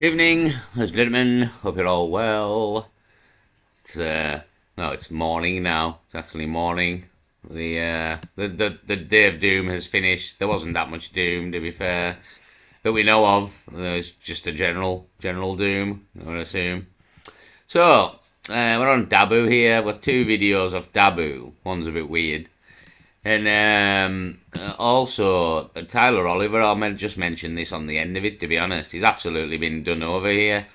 Evening, ladies and gentlemen. Hope you're all well. It's no, it's morning now. It's actually morning. The day of doom has finished. There wasn't that much doom, to be fair, that we know of. There's just a general doom, I would assume. So we're on Dabu here. We've got two videos of Dabu. One's a bit weird. And also, Tyler Oliver, I'll just mention this on the end of it, to be honest. He's absolutely been done over here.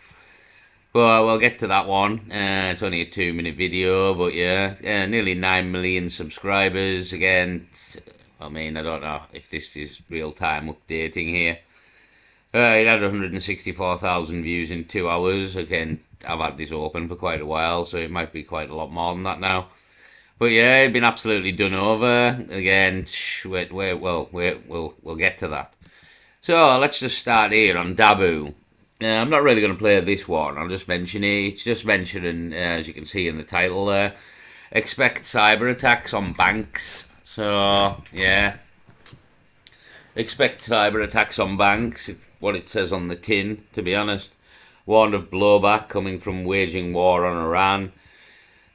But we'll get to that one. It's only a 2-minute video, but yeah, nearly 9 million subscribers. Again, I mean, I don't know if this is real-time updating here. It had 164,000 views in 2 hours. Again, I've had this open for quite a while, so it might be quite a lot more than that now. But yeah, it'd been absolutely done over. Again, we'll get to that. So let's just start here on Dabu. I'm not really going to play this one. I'll just mention it. It's just mentioning, as you can see in the title there, expect cyber attacks on banks. So yeah, expect cyber attacks on banks. What it says on the tin, to be honest. Warned of blowback coming from waging war on Iran.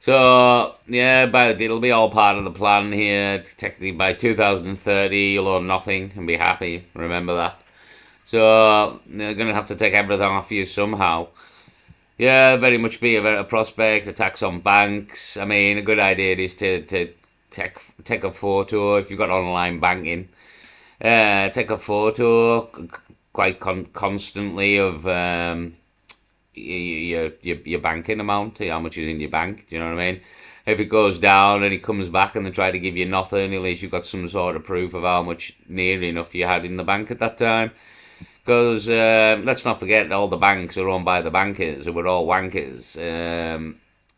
So, yeah, but it'll be all part of the plan here. Technically, by 2030, you'll own nothing and be happy. Remember that. So, they're going to have to take everything off you somehow. Yeah, very much be a prospect. Attacks on banks. I mean, a good idea is to take a photo if you've got online banking. Take a photo quite constantly of your banking amount, how much is in your bank. Do you know what I mean? If it goes down and it comes back and they try to give you nothing, at least you've got some sort of proof of how much near enough you had in the bank at that time. Because let's not forget all the banks are owned by the bankers who were all wankers.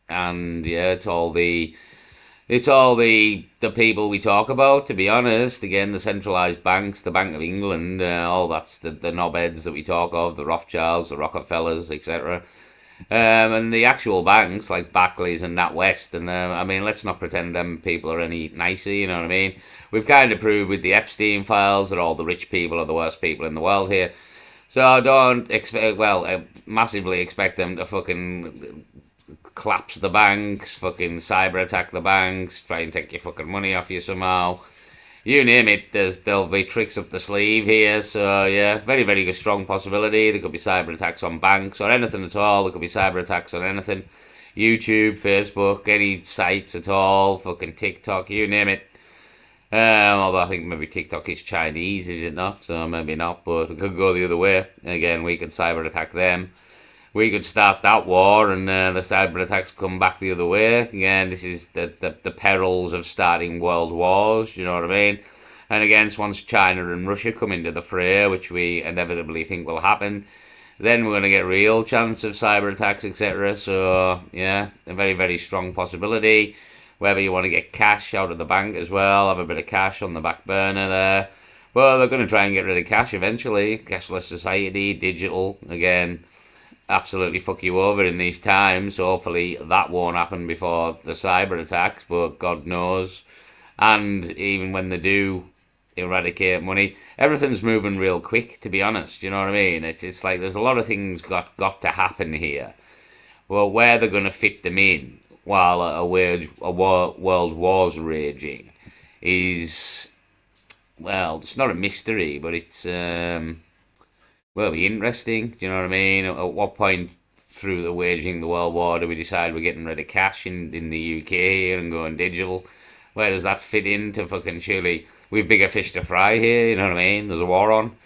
And yeah, it's all the people we talk about, to be honest. Again, the centralised banks, the Bank of England, all that's the knobheads that we talk of, the Rothschilds, the Rockefellers, etc. And the actual banks like Barclays and NatWest, and I mean, let's not pretend them people are any nicer, you know what I mean? We've kind of proved with the Epstein files that all the rich people are the worst people in the world here. So I don't expect, massively expect them to fucking collapse the banks, fucking cyber attack the banks, try and take your fucking money off you somehow. You name it, there'll be tricks up the sleeve here. So yeah, very, very strong possibility. There could be cyber attacks on banks or anything at all. There could be cyber attacks on anything. YouTube, Facebook, any sites at all, fucking TikTok, you name it. Although I think maybe TikTok is Chinese, is it not? So maybe not, but it could go the other way. Again, we could cyber attack them. We could start that war and the cyber attacks come back the other way. Again, this is the perils of starting world wars, you know what I mean? And again, once China and Russia come into the fray, which we inevitably think will happen, then we're going to get real chance of cyber attacks, etc. So, yeah, a very, very strong possibility. Whether you want to get cash out of the bank as well, have a bit of cash on the back burner there. Well, they're going to try and get rid of cash eventually. Cashless society, digital, again, absolutely fuck you over in these times. So hopefully that won't happen before the cyber attacks, but God knows. And even when they do eradicate money, everything's moving real quick, to be honest. You know what I mean? It's like there's a lot of things got to happen here. Well, where they're going to fit them in while world war's raging is, well, it's not a mystery, but it's well, be interesting. Do you know what I mean? At what point through the waging the world war do we decide we're getting rid of cash in the UK here and going digital? Where does that fit into fucking, surely we've bigger fish to fry here, you know what I mean? There's a war on.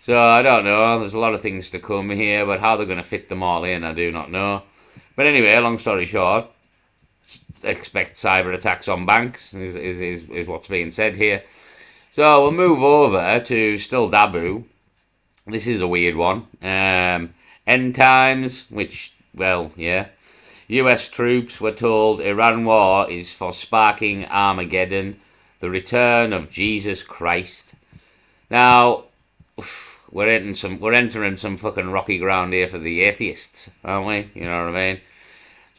So I don't know. There's a lot of things to come here, but how they're going to fit them all in, I do not know. But anyway, long story short, expect cyber attacks on banks is what's being said here. So we'll move over to still Dabu. This is a weird one. End times, which, well, yeah. US troops were told Iran war is for sparking Armageddon, the return of Jesus Christ. Now, we're entering some fucking rocky ground here for the atheists, aren't we? You know what I mean?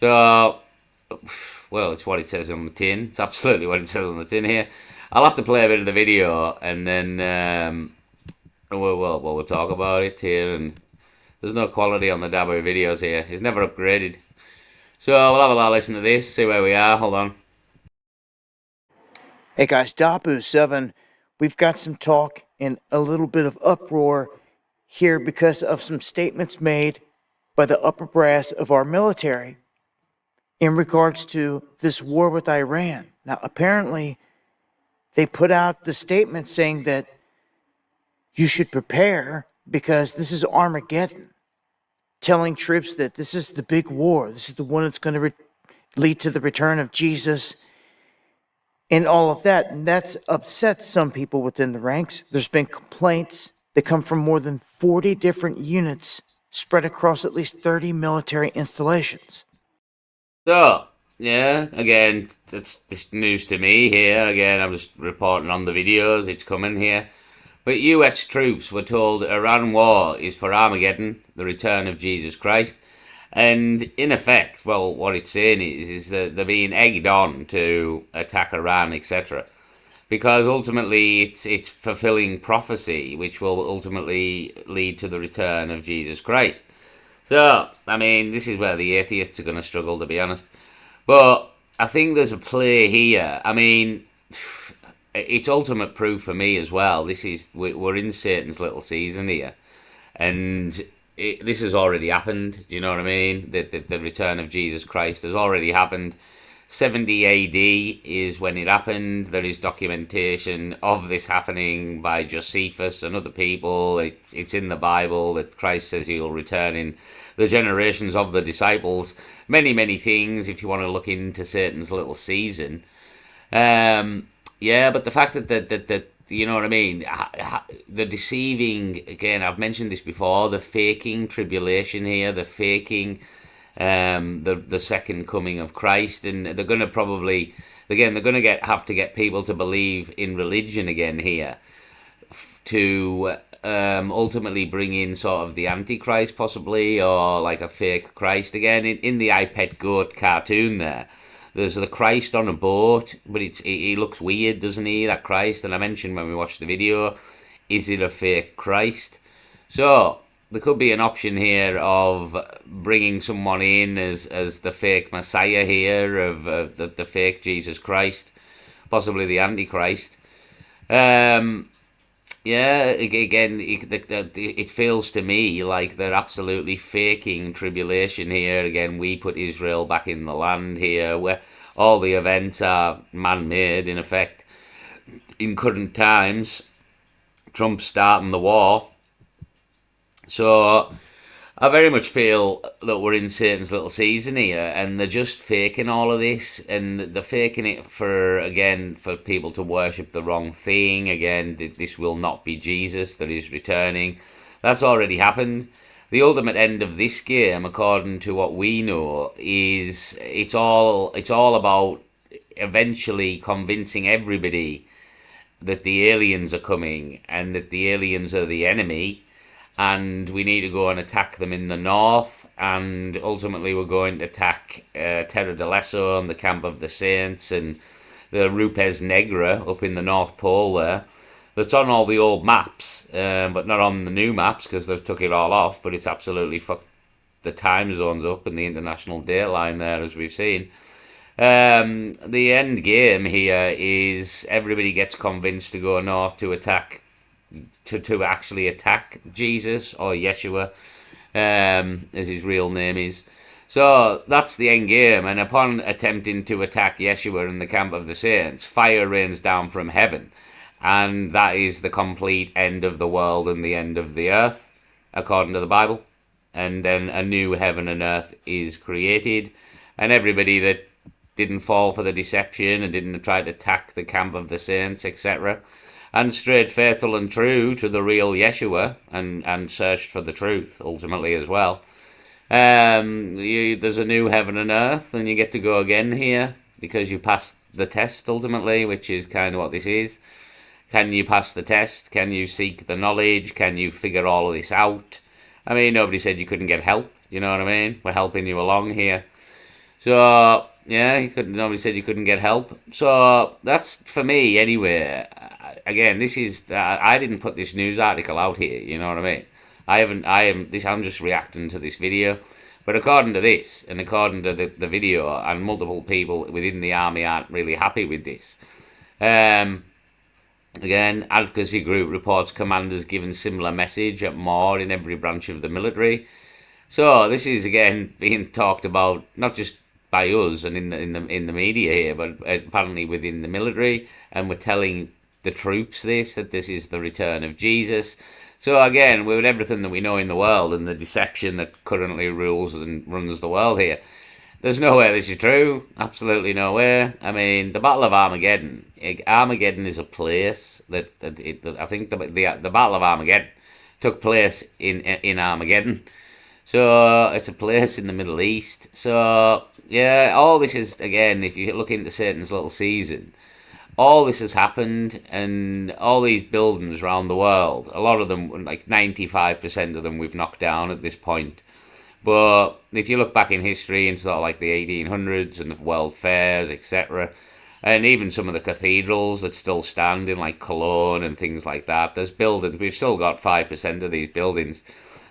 So, well, it's what it says on the tin. It's absolutely what it says on the tin here. I'll have to play a bit of the video and then we'll talk about it here and There's no quality on the Dabu videos here. It's never upgraded. So we'll have a lot listen to this, see where we are. Hold on. Hey guys, Dabu7, we've got some talk and a little bit of uproar here because of some statements made by the upper brass of our military in regards to this war with Iran. Now, apparently, they put out the statement saying that you should prepare because this is Armageddon, telling troops that this is the big war. This is the one that's going to lead to the return of Jesus and all of that. And that's upset some people within the ranks. There's been complaints that come from more than 40 different units spread across at least 30 military installations. So, yeah, again, it's this news to me here. Again, I'm just reporting on the videos. It's coming here. But US troops were told Iran war is for Armageddon, the return of Jesus Christ. And in effect, well, what it's saying is that they're being egged on to attack Iran, etc. Because ultimately it's fulfilling prophecy, which will ultimately lead to the return of Jesus Christ. So, I mean, this is where the atheists are going to struggle, to be honest. But I think there's a play here. I mean, it's ultimate proof for me as well. We're in Satan's little season here, and this has already happened. You know what I mean? The return of Jesus Christ has already happened. 70 AD is when it happened. There is documentation of this happening by Josephus and other people. It's in the Bible that Christ says he'll return in the generations of the disciples. Many, many things if you want to look into Satan's little season. Yeah, but the fact that you know what I mean, the deceiving, again, I've mentioned this before, the faking tribulation here, the faking the second coming of Christ, and they're going to probably, again, they're going to have to get people to believe in religion again here to ultimately bring in sort of the Antichrist possibly, or like a fake Christ again. In the iPet Goat cartoon there's the Christ on a boat, but he looks weird, doesn't he, that Christ? And I mentioned when we watched the video, is it a fake Christ? So there could be an option here of bringing someone in as the fake Messiah here, of the fake Jesus Christ, possibly the Antichrist. Yeah, again, it feels to me like they're absolutely faking tribulation here. Again, we put Israel back in the land here, where all the events are man-made, in effect. In current times, Trump's starting the war. So I very much feel that we're in Satan's little season here, and they're just faking all of this, and they're faking it for, again, for people to worship the wrong thing. Again, this will not be Jesus that is returning. That's already happened. The ultimate end of this game, according to what we know, is it's all about eventually convincing everybody that the aliens are coming and that the aliens are the enemy, and we need to go and attack them in the north, and ultimately we're going to attack Terra del Eso and the Camp of the Saints and the Rupes Negra up in the North Pole there. That's on all the old maps, but not on the new maps because they've took it all off, but it's absolutely fucked the time zones up and the international dateline there, as we've seen. The end game here is everybody gets convinced to go north to attack, to actually attack Jesus, or Yeshua, as his real name is. So that's the end game, and upon attempting to attack Yeshua in the Camp of the Saints, fire rains down from heaven, and that is the complete end of the world and the end of the earth, according to the Bible. And then a new heaven and earth is created, and everybody that didn't fall for the deception and didn't try to attack the Camp of the Saints, etc., and stayed faithful and true to the real Yeshua, and searched for the truth ultimately as well. There's a new heaven and earth, and you get to go again here because you passed the test ultimately, which is kind of what this is. Can you pass the test? Can you seek the knowledge? Can you figure all of this out? I mean, nobody said you couldn't get help. You know what I mean? We're helping you along here. So yeah, nobody said you couldn't get help. So that's for me anyway. Again, this is I didn't put this news article out here. You know what I mean? I am this. I'm just reacting to this video. But according to this, and according to the video, and multiple people within the army aren't really happy with this. Um, Again, advocacy group reports commanders given similar message at more in every branch of the military. So this is again being talked about not just by us and in the media here, but apparently within the military, and we're telling the troops that this is the return of Jesus. So again, with everything that we know in the world and the deception that currently rules and runs the world here, there's no way this is true. Absolutely nowhere. I mean, the Battle of Armageddon. Armageddon is a place that I think the Battle of Armageddon took place in Armageddon. So it's a place in the Middle East. So yeah, all this is again, if you look into Satan's little season, all this has happened, and all these buildings around the world, a lot of them, like 95% of them, we've knocked down at this point. But if you look back in history and sort of like the 1800s and the world fairs, etc., and even some of the cathedrals that still stand in like Cologne and things like that, there's buildings, we've still got 5% of these buildings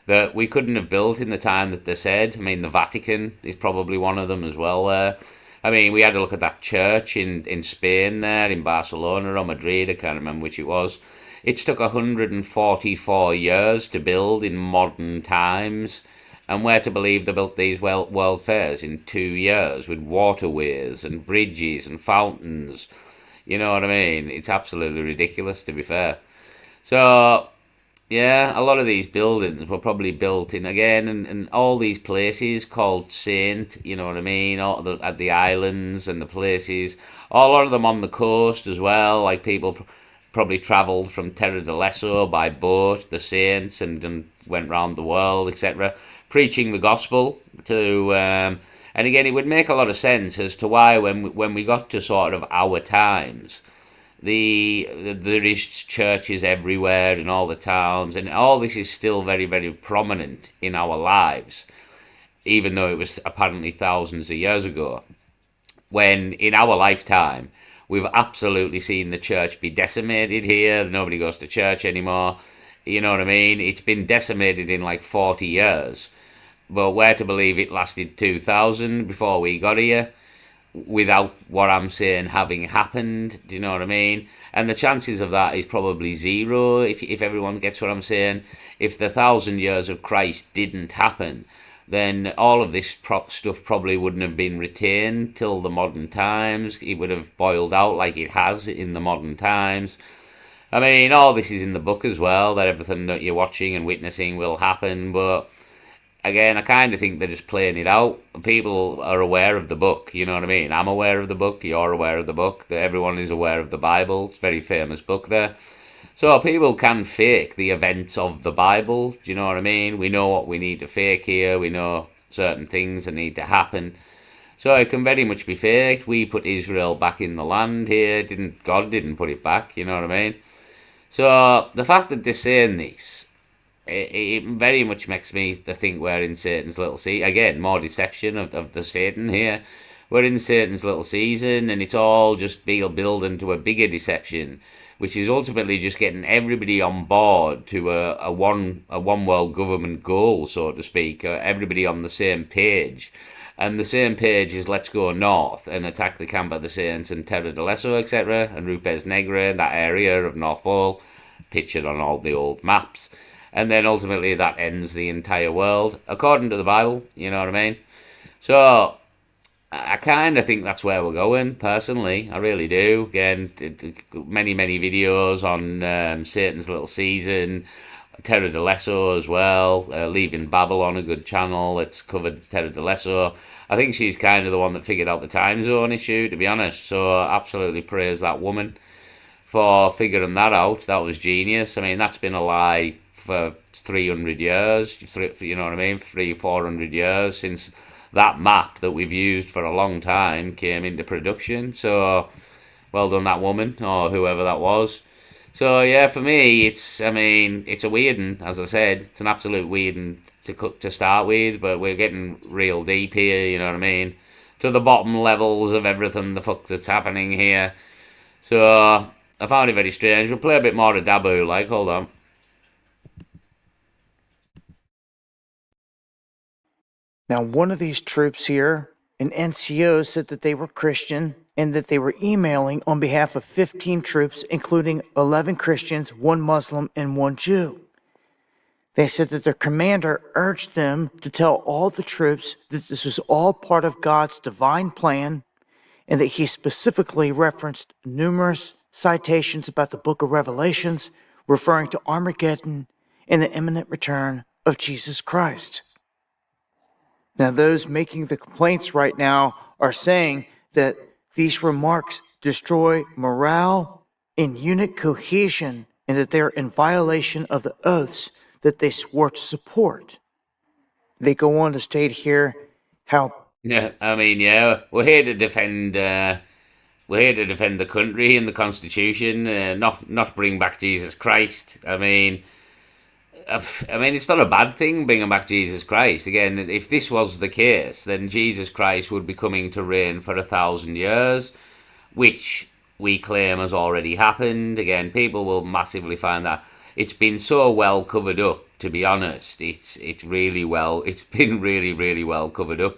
that we couldn't have built in the time that they said. I mean, the Vatican is probably one of them as well there. I mean, we had to look at that church in Spain there, in Barcelona or Madrid, I can't remember which it was. It's took 144 years to build in modern times. And we're to believe they built these world fairs in 2 years with waterways and bridges and fountains. You know what I mean? It's absolutely ridiculous, to be fair. So, yeah, a lot of these buildings were probably built in again, and all these places called Saint, you know what I mean, at the islands and the places, a lot of them on the coast as well. Like people probably travelled from Terra del Leso by boat, the Saints, and went round the world, etc., preaching the gospel to. And again, it would make a lot of sense as to why when we got to sort of our times there is churches everywhere in all the towns, and all this is still very, very prominent in our lives, even though it was apparently thousands of years ago. When in our lifetime, we've absolutely seen the church be decimated here. Nobody goes to church anymore. You know what I mean? It's been decimated in like 40 years. But we're to believe it lasted 2000 before we got here, without what I'm saying having happened. Do you know what I mean? And the chances of that is probably zero if everyone gets what I'm saying. If the 1,000 years of Christ didn't happen, then all of this stuff probably wouldn't have been retained till the modern times. It would have boiled out like it has in the modern times. I mean, all this is in the book as well, that everything that you're watching and witnessing will happen, but again, I kind of think they're just playing it out. People are aware of the book, you know what I mean? I'm aware of the book, you're aware of the book, that everyone is aware of the Bible. It's a very famous book there. So people can fake the events of the Bible, do you know what I mean? We know what we need to fake here, we know certain things that need to happen. So it can very much be faked. We put Israel back in the land here, God didn't put it back, you know what I mean? So the fact that they're saying this, it very much makes me to think we're in Satan's little season. Again, more deception of the Satan here. We're in Satan's little season, and it's all just building to a bigger deception, which is ultimately just getting everybody on board to a one world government goal, so to speak. Everybody on the same page. And the same page is let's go north and attack the camp of the Saints and Terra del Leso, etc., and Rupes Negra, that area of North Pole, pictured on all the old maps. And then ultimately that ends the entire world, according to the Bible, you know what I mean? So, I kind of think that's where we're going, personally. I really do. Again, many, many videos on Satan's Little Season, Terra del Leso as well, Leaving Babylon, a good channel that's covered Terra del Leso. I think she's kind of the one that figured out the time zone issue, to be honest. So, absolutely praise that woman for figuring that out. That was genius. I mean, that's been a lie for 300 years, you know what I mean, 400 years since that map that we've used for a long time came into production. So well done that woman or whoever that was. So yeah, for me, I mean, it's a weird one, as I said. It's an absolute weird one to start with, but we're getting real deep here, you know what I mean, to the bottom levels of everything the fuck that's happening here. So I found it very strange. We'll play a bit more of Dabu, like, hold on. Now, one of these troops here, an NCO, said that they were Christian and that they were emailing on behalf of 15 troops, including 11 Christians, 1 Muslim, and 1 Jew. They said that their commander urged them to tell all the troops that this was all part of God's divine plan, and that he specifically referenced numerous citations about the book of Revelations, referring to Armageddon and the imminent return of Jesus Christ. Now, those making the complaints right now are saying that these remarks destroy morale and unit cohesion, and that they're in violation of the oaths that they swore to support. They go on to state here how Yeah, I mean, yeah, we're here to defend. We're here to defend the country and the Constitution, not bring back Jesus Christ. I mean, it's not a bad thing bringing back Jesus Christ. Again, if this was the case, then Jesus Christ would be coming to reign for 1,000 years, which we claim has already happened. Again, people will massively find that it's been so well covered up. To be honest, it's really well. It's been really well covered up,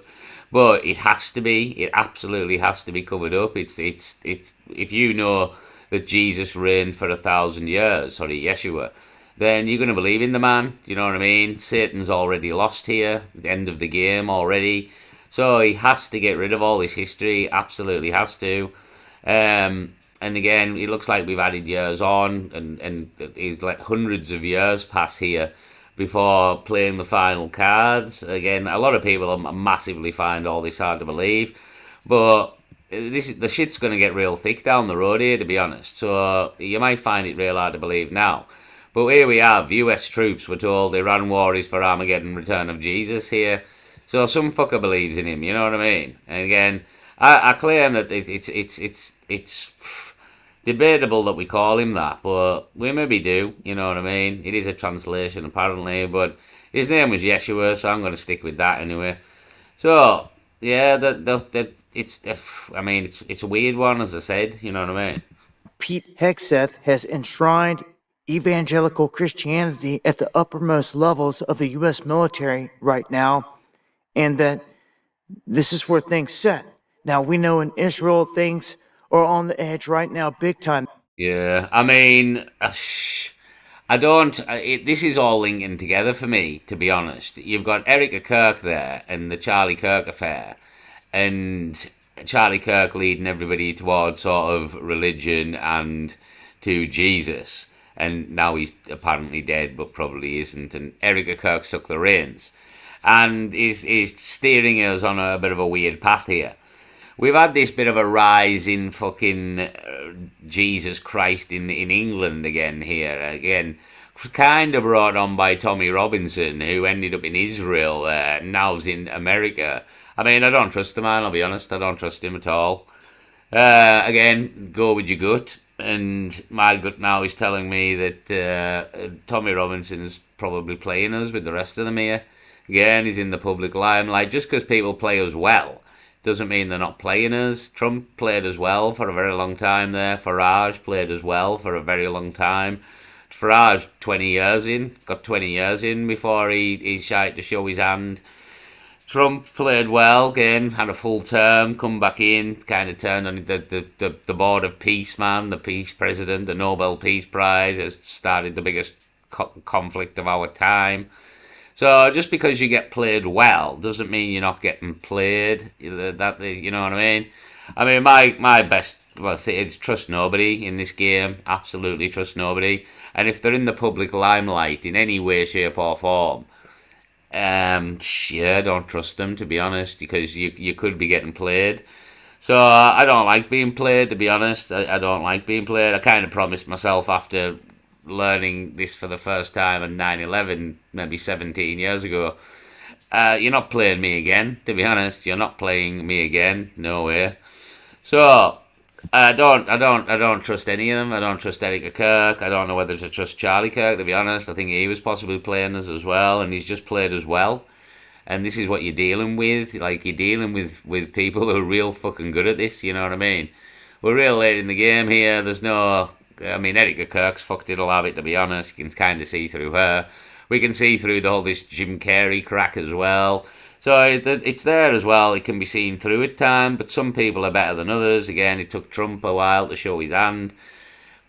but it has to be. It absolutely has to be covered up. It's. If you know that Jesus reigned for 1,000 years, sorry, Yeshua, then you're going to believe in the man. You know what I mean? Satan's already lost here. The end of the game already. So he has to get rid of all this history. Absolutely has to. And again, it looks like we've added years on, and it's like hundreds of years pass here before playing the final cards. Again, a lot of people massively find all this hard to believe, but the shit's going to get real thick down the road here, to be honest. So you might find it real hard to believe now. But here we have US troops were told Iran war is for Armageddon, return of Jesus here. So some fucker believes in him, you know what I mean? And again, I claim that it's debatable that we call him that, but we maybe do, you know what I mean? It is a translation apparently, but his name was Yeshua, so I'm going to stick with that anyway. So yeah, that it's I mean it's a weird one, as I said, you know what I mean? Pete Hegseth has enshrined evangelical Christianity at the uppermost levels of the U.S. military right now, and that this is where things set. Now, we know in Israel things are on the edge right now, big time. Yeah, I mean, I don't. This is all linking together for me, to be honest. You've got Erica Kirk there and the Charlie Kirk affair, and Charlie Kirk leading everybody towards sort of religion and to Jesus. And now he's apparently dead, but probably isn't. And Erica Kirk took the reins and is steering us on a bit of a weird path here. We've had this bit of a rise in fucking Jesus Christ in England again here. Again, kind of brought on by Tommy Robinson, who ended up in Israel, now's in America. I mean, I don't trust the man, I'll be honest. I don't trust him at all. Again, go with your gut. And my gut now is telling me that Tommy Robinson's probably playing us with the rest of them here. Again, he's in the public limelight. Just because people play us well doesn't mean they're not playing us. Trump played as well for a very long time there. Farage played as well for a very long time. Farage 20 years in, got 20 years in before he tried to show his hand. Trump played well again, had a full term, come back in, kind of turned on the board of peace man, the peace president, the Nobel Peace Prize, has started the biggest conflict of our time. So just because you get played well doesn't mean you're not getting played. That you know what I mean? I mean my best well is trust nobody in this game. Absolutely trust nobody. And if they're in the public limelight in any way, shape or form, yeah, don't trust them, to be honest, because you could be getting played. So I don't like being played, to be honest. I don't like being played. I kind of promised myself after learning this for the first time on 9/11, maybe 17 years ago. You're not playing me again, to be honest. You're not playing me again. No way. So I don't trust any of them. I don't trust Erica Kirk. I don't know whether to trust Charlie Kirk, to be honest. I think he was possibly playing us as well, and he's just played as well. And this is what you're dealing with. Like, you're dealing with people who are real fucking good at this, you know what I mean? We're real late in the game here. There's no... I mean, Erica Kirk's fucked it all of it, to be honest. You can kind of see through her. We can see through the whole this Jim Carrey crack as well. So it's there as well. It can be seen through at time, but some people are better than others. Again, it took Trump a while to show his hand.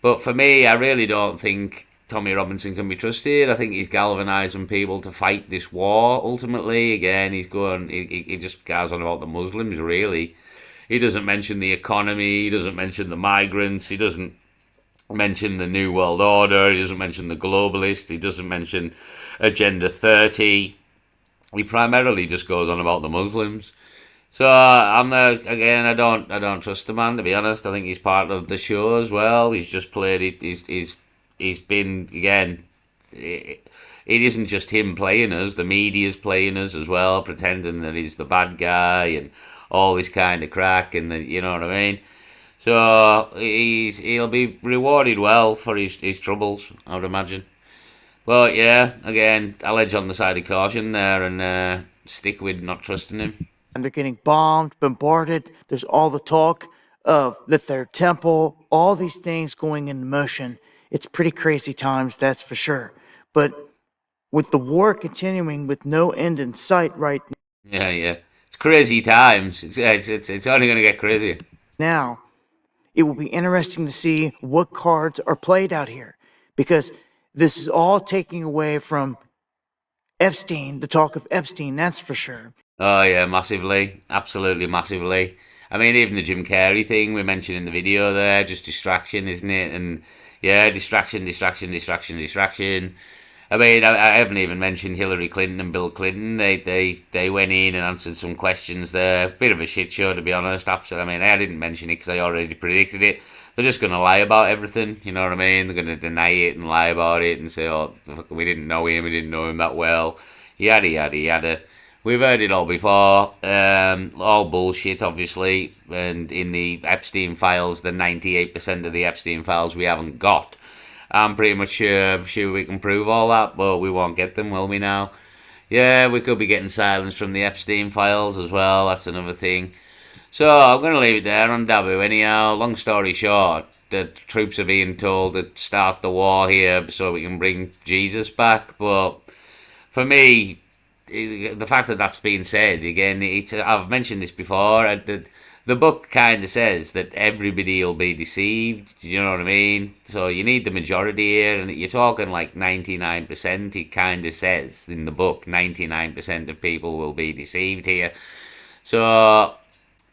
But for me, I really don't think Tommy Robinson can be trusted. I think he's galvanising people to fight this war. Ultimately, again, he just goes on about the Muslims. Really, he doesn't mention the economy. He doesn't mention the migrants. He doesn't mention the New World Order. He doesn't mention the globalist. He doesn't mention Agenda 30. He primarily just goes on about the Muslims. So I'm the again. I don't trust the man, to be honest. I think he's part of the show as well. He's just played it. He's been again. It isn't just him playing us. The media's playing us as well, pretending that he's the bad guy and all this kind of crack. And you know what I mean. So he'll be rewarded well for his troubles, I would imagine. But yeah, again, I'll edge on the side of caution there and stick with not trusting him. And they're getting bombed, bombarded. There's all the talk of the third temple, all these things going into motion. It's pretty crazy times, that's for sure. But with the war continuing with no end in sight right Yeah, yeah. It's crazy times. It's only going to get crazier. now, it will be interesting to see what cards are played out here because this is all taking away from Epstein, the talk of Epstein, that's for sure. Oh yeah, massively, absolutely massively. I mean, even the Jim Carrey thing we mentioned in the video there, just distraction, isn't it? And yeah, distraction, distraction, distraction, distraction. I mean, I haven't even mentioned Hillary Clinton and Bill Clinton. They went in and answered some questions there. Bit of a shit show, to be honest. Absolutely. I mean, I didn't mention it because I already predicted it. They're just going to lie about everything. You know what I mean? They're going to deny it and lie about it and say, "Oh, we didn't know him. We didn't know him that well." Yada yada yada. We've heard it all before. All bullshit, obviously. And in the Epstein files, the 98% of the Epstein files we haven't got. I'm pretty much sure we can prove all that, but we won't get them, will we now? Yeah, we could be getting silence from the Epstein files as well. That's another thing. So I'm going to leave it there on Dabu anyhow. Long story short, the troops are being told to start the war here so we can bring Jesus back. But for me, the fact that that's being said again, I've mentioned this before. The book kind of says that everybody will be deceived. You know what I mean? So you need the majority here, and you're talking like 99%. It kind of says in the book 99% of people will be deceived here. So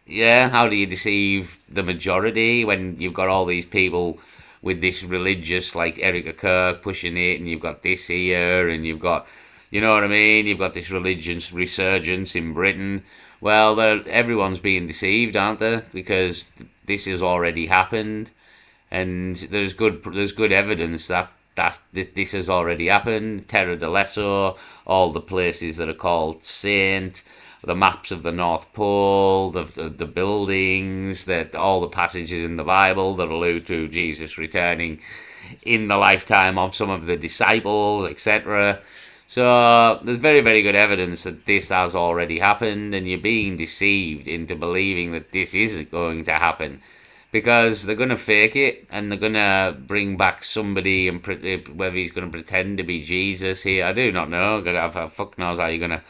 yeah, how do you deceive the majority when you've got all these people with this religious, like Erica Kirk pushing it, and you've got this here, and you've got, you know what I mean? You've got this religious resurgence in Britain. Well, everyone's being deceived, aren't they? Because this has already happened, and there's good evidence that this has already happened. Terra del Lesso, all the places that are called Saint, the maps of the North Pole, the buildings, that all the passages in the Bible that allude to Jesus returning in the lifetime of some of the disciples, etc. So there's very, very good evidence that this has already happened, and you're being deceived into believing that this isn't going to happen because they're going to fake it and they're going to bring back somebody and whether he's going to pretend to be Jesus here. I do not know. Fuck knows how you're going to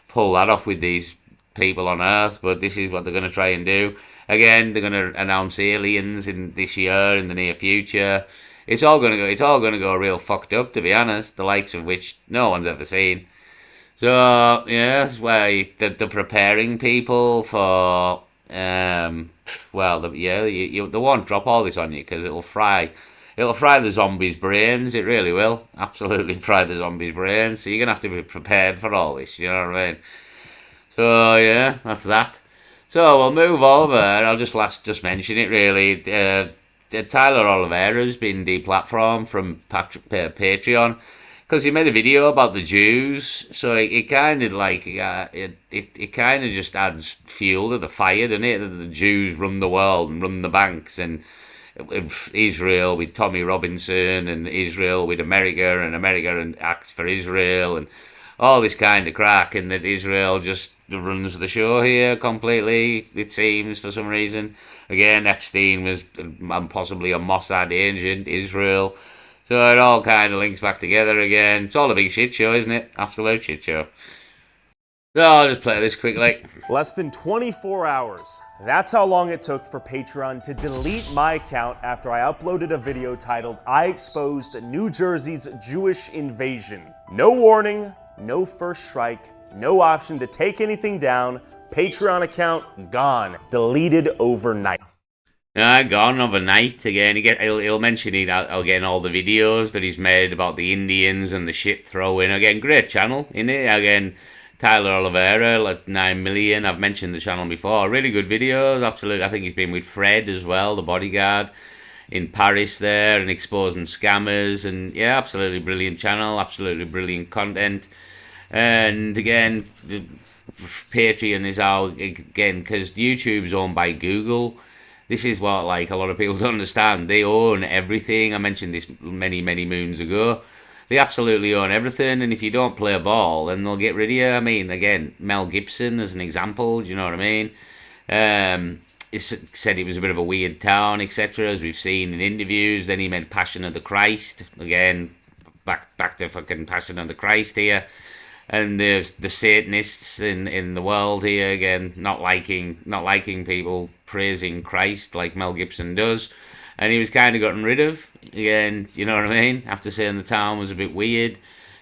pull that off with these people on Earth, but this is what they're going to try and do. Again, they're going to announce aliens in this year, in the near future. It's all going to go real fucked up, to be honest. The likes of which no one's ever seen. So yeah, that's why they're preparing people for. Well, yeah, they won't drop all this on you because it'll fry the zombies' brains. It really will. Absolutely fry the zombies' brains. So you're gonna have to be prepared for all this. You know what I mean? So yeah, that's that. So we'll move over. I'll just mention it really. Tyler Oliveira's been deplatformed from Patreon because he made a video about the Jews. So it kind of like it kind of just adds fuel to the fire, doesn't it? That the Jews run the world and run the banks, and Israel with Tommy Robinson, and Israel with America, and America and acts for Israel, and all this kind of crack, and that Israel just runs the show here completely, it seems, for some reason. Again, Epstein was possibly a Mossad agent, Israel. So it all kind of links back together again. It's all a big shit show, isn't it? Absolute shit show. So I'll just play this quickly. Less than 24 hours. That's how long it took for Patreon to delete my account after I uploaded a video titled "I Exposed New Jersey's Jewish Invasion." No warning, no first strike, no option to take anything down. Patreon account gone. Deleted overnight. Gone overnight again. He'll mention it again, all the videos that he's made about the Indians and the shit throwing. Again, great channel, innit? Again, Tyler Oliveira, like 9 million. I've mentioned the channel before. Really good videos, absolutely. I think he's been with Fred as well, the bodyguard, in Paris there, and exposing scammers. And yeah, absolutely brilliant channel, absolutely brilliant content. And again, the Patreon is out again because YouTube's owned by Google. This is what like a lot of people don't understand. They own everything. I mentioned this many moons ago. They absolutely own everything, and if you don't play a ball, then they'll get rid of you. I mean, again, Mel Gibson as an example. Do you know what I mean? He said it was a bit of a weird town, etc. As we've seen in interviews. Then he made Passion of the Christ again. Back to fucking Passion of the Christ here. And the Satanists in the world here again, not liking people praising Christ like Mel Gibson does, and he was kind of gotten rid of again. You know what I mean? After saying the town was a bit weird,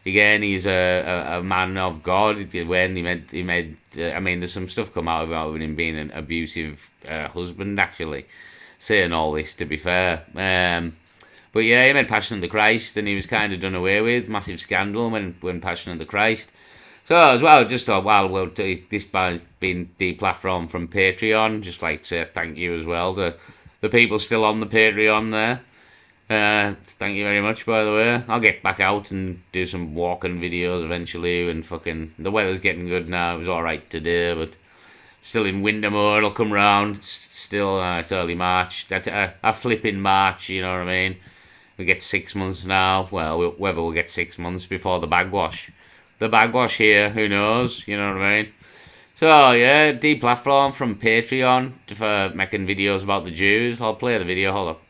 again he's a man of God. When he made I mean, there's some stuff come out about him being an abusive husband actually, saying all this to be fair. But yeah, he made Passion of the Christ, and he was kind of done away with. Massive scandal when Passion of the Christ. So as well, just thought, well, this band's been deplatformed from Patreon. Just like to say thank you as well to the people still on the Patreon there. Thank you very much, by the way. I'll get back out and do some walking videos eventually. And fucking, the weather's getting good now. It was all right today, but still in winter mode. It'll come round. Still, it's early March. That's a flipping March. You know what I mean? We get 6 months now. Well, whether we'll get 6 months before the bagwash. The bagwash here, who knows? You know what I mean? So, yeah, deplatform from Patreon for making videos about the Jews. I'll play the video, hold up.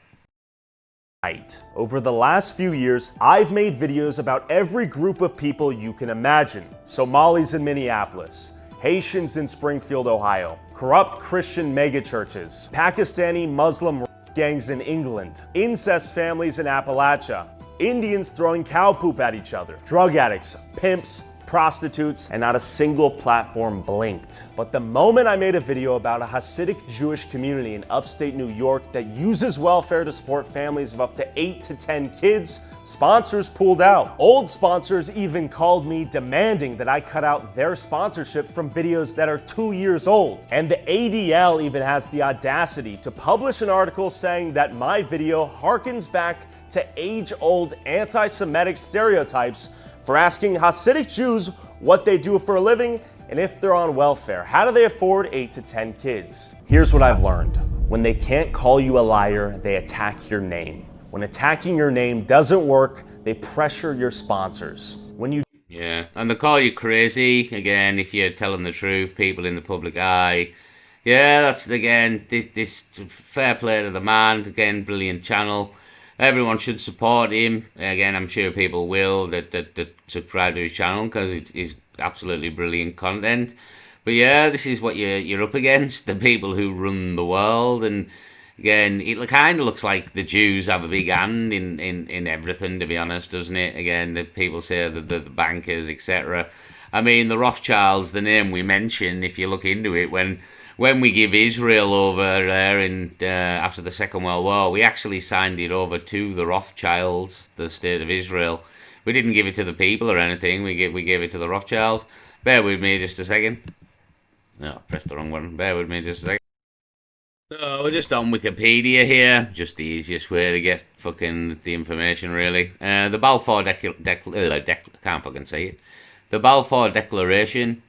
Over the last few years, I've made videos about every group of people you can imagine. Somalis in Minneapolis, Haitians in Springfield, Ohio, corrupt Christian megachurches, Pakistani Muslim gangs in England, incest families in Appalachia, Indians throwing cow poop at each other, drug addicts, pimps, prostitutes, and not a single platform blinked. But the moment I made a video about a Hasidic Jewish community in upstate New York that uses welfare to support families of up to 8 to 10 kids, sponsors pulled out. Old sponsors even called me demanding that I cut out their sponsorship from videos that are 2 years old. And the ADL even has the audacity to publish an article saying that my video harkens back to age-old anti-Semitic stereotypes for asking Hasidic Jews what they do for a living and if they're on welfare. How do they afford 8 to 10 kids? Here's what I've learned. When they can't call you a liar, they attack your name. When attacking your name doesn't work, they pressure your sponsors. Yeah, and they call you crazy, again, if you're telling the truth, people in the public eye. Yeah, that's, again, this fair play to the man, again, brilliant channel. Everyone should support him. Again, I'm sure people will that subscribe to his channel because it's absolutely brilliant content. But yeah, this is what you're up against, the people who run the world. And again, it kind of looks like the Jews have a big hand in everything, to be honest, doesn't it? Again, the people say that the bankers, etc. I mean, the Rothschilds, the name we mentioned, if you look into it, when we give Israel over there after the Second World War, we actually signed it over to the Rothschilds, the state of Israel. We didn't give it to the people or anything. We gave it to the Rothschilds. Bear with me just a second. No, I pressed the wrong one. Bear with me just a second. So we're just on Wikipedia here. Just the easiest way to get fucking the information, really. The Balfour can't fucking say it. The Balfour Declaration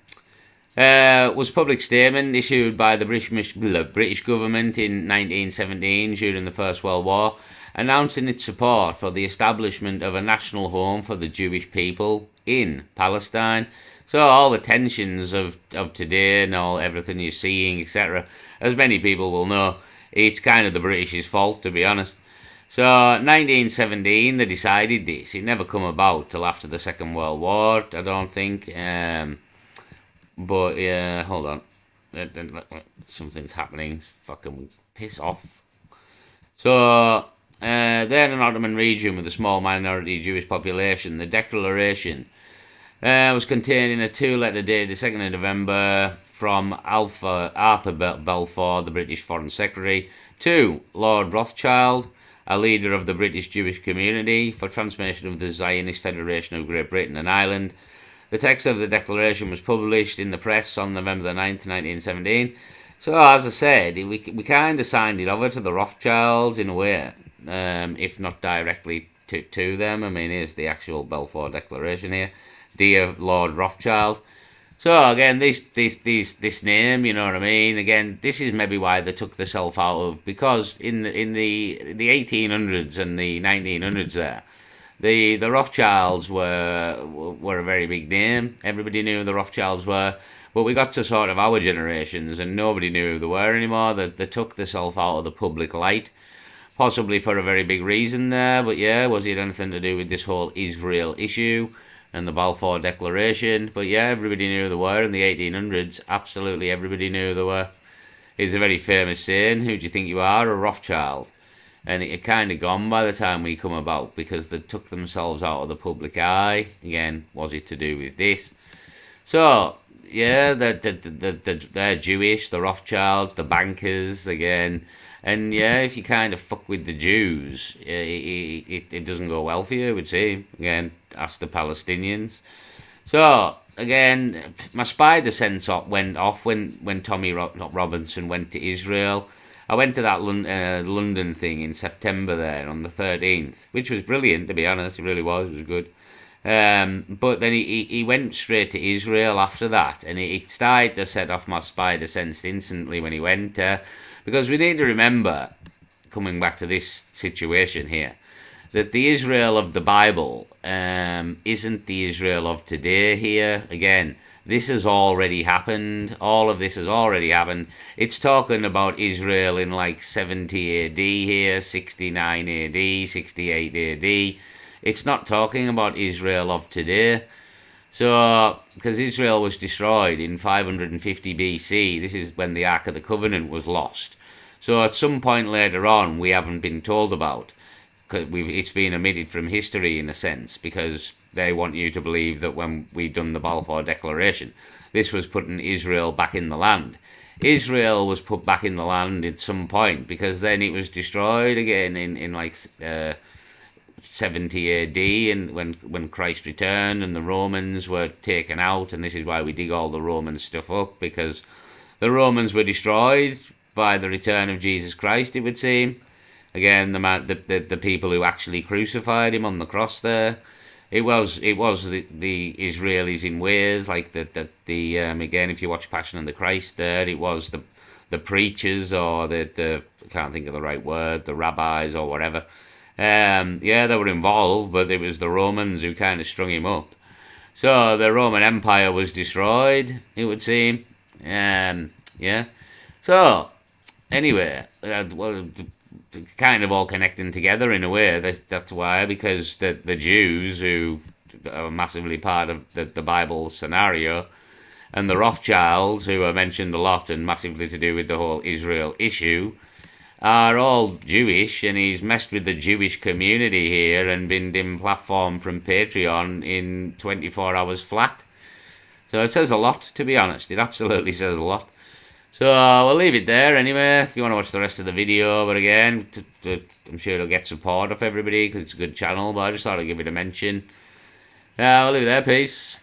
was a public statement issued by the British government in 1917 during the First World War, announcing its support for the establishment of a national home for the Jewish people in Palestine. So all the tensions of today and everything you're seeing, etc., as many people will know, it's kind of the British's fault, to be honest. So 1917 they decided this. It never come about till after the Second World War, I don't think. But yeah, hold on. Something's happening. Fucking piss off. So, they're an Ottoman region with a small minority Jewish population. The declaration was contained in a two-letter dated the 2nd of November from Arthur Balfour, the British Foreign Secretary, to Lord Rothschild, a leader of the British Jewish community, for transmission of the Zionist Federation of Great Britain and Ireland. The text of the declaration was published in the press on November the 9th, 1917. So, as I said, we kind of signed it over to the Rothschilds in a way, if not directly to them. I mean, here's the actual Balfour Declaration here. Dear Lord Rothschild. So again, this name, you know what I mean. Again, this is maybe why they took the self out of, because in the 1800s and the 1900s there, the Rothschilds were a very big name. Everybody knew who the Rothschilds were. But we got to sort of our generations and nobody knew who they were anymore. They took themselves out of the public light, possibly for a very big reason there. But yeah, was it anything to do with this whole Israel issue and the Balfour Declaration? But yeah, everybody knew who they were in the 1800s. Absolutely everybody knew who they were. It's a very famous saying, who do you think you are? A Rothschild. And it had kind of gone by the time we come about, because they took themselves out of the public eye. Again, was it to do with this? So, yeah, they're Jewish, the Rothschilds, the bankers, again. And yeah, if you kind of fuck with the Jews, it doesn't go well for you, it would seem. Again, ask the Palestinians. So, again, my spider sense went off when Tommy Robinson went to Israel. I went to that London thing in September there on the 13th, which was brilliant, to be honest. It really was. It was good. But then he went straight to Israel after that, and he started to set off my spider sense instantly when he went there. Because we need to remember, coming back to this situation here, that the Israel of the Bible isn't the Israel of today here. Again, this has already happened. All of this has already happened. It's talking about Israel in like 70 AD here, 69 AD, 68 AD. It's not talking about Israel of today. So, because Israel was destroyed in 550 BC, this is when the Ark of the Covenant was lost. So at some point later on, we haven't been told about, because it's been omitted from history in a sense, because they want you to believe that when we done the Balfour Declaration, this was putting Israel back in the land. Israel was put back in the land at some point, because then it was destroyed again in like 70 AD, and when Christ returned and the Romans were taken out. And this is why we dig all the Roman stuff up, because the Romans were destroyed by the return of Jesus Christ, it would seem. Again, the people who actually crucified him on the cross there. It was the Israelis in ways like the again, if you watch Passion of the Christ there, it was the preachers, or the I can't think of the right word, the rabbis or whatever. Yeah, they were involved, but it was the Romans who kind of strung him up. So the Roman Empire was destroyed, it would seem. Yeah. So anyway, well, kind of all connecting together in a way. That's why, because the Jews, who are massively part of the Bible scenario, and the Rothschilds, who are mentioned a lot and massively to do with the whole Israel issue, are all Jewish, and he's messed with the Jewish community here and been platformed from Patreon in 24 hours flat. So it says a lot, to be honest. It absolutely says a lot. So we'll leave it there anyway, if you want to watch the rest of the video. But again, I'm sure it'll get support off everybody, because it's a good channel, but I just thought I'd give it a mention. I'll leave it there. Peace.